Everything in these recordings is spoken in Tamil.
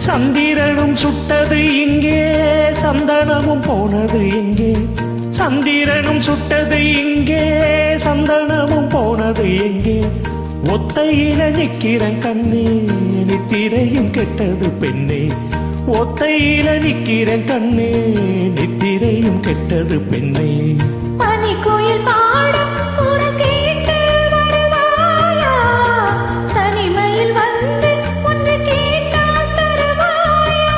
சந்திரனும் சுட்டது இங்கே, சந்தனமும் போனது எங்கே? சந்திரனும் சுட்டது இங்கே, சந்தனமும் போனது எங்கே? ஒத்தையில நிக்கிறன் கண்ணே, நித்திரையும் கெட்டது பெண்ணே. ஒத்தையில நிக்கிறன் கண்ணே, நித்திரையும் கெட்டது பெண்ணே. பனி கோயில் பாடும் குரல் கேட்டு வருவாயா? தனிமையில் வந்து ஒன்று கேட்டால் தருவாயா?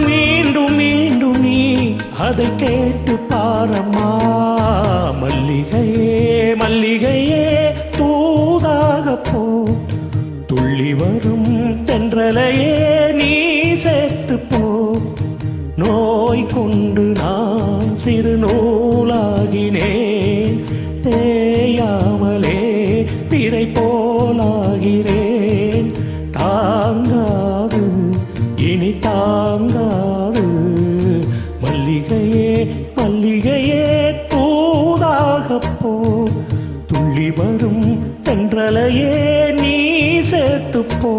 மீண்டும் மீண்டும் நீ அதை கேட்டு பாரம்மா. மல்லிகையே மல்லிகையே தூதாக போ, துள்ளி வரும் தென்றலையே நீ சேர்த்து போ. நோய் கொண்டு நான் சிறு நூலாகினேன், தேயாமலே பிறை போலாகிறேன். தாங்காது இனி தாங்காது, மல்லிகையே மல்லிகையே தூதாக போ, துள்ளி வரும் தென்றலையே நீ சேர்த்து போ.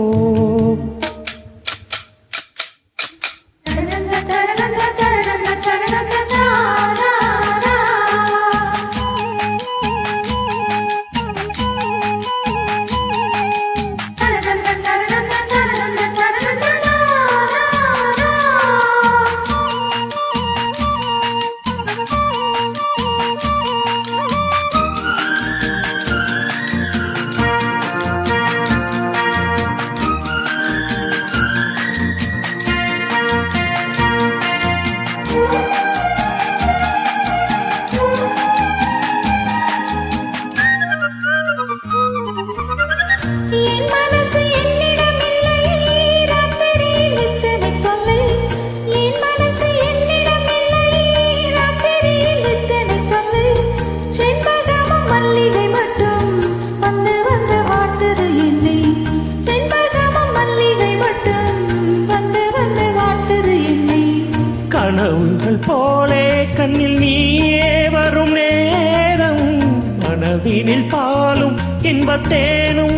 கனவுகள் போலே கண்ணில் நீயே வரும் நேரம், மனதினில் பாலும் இன்பத்தேனும்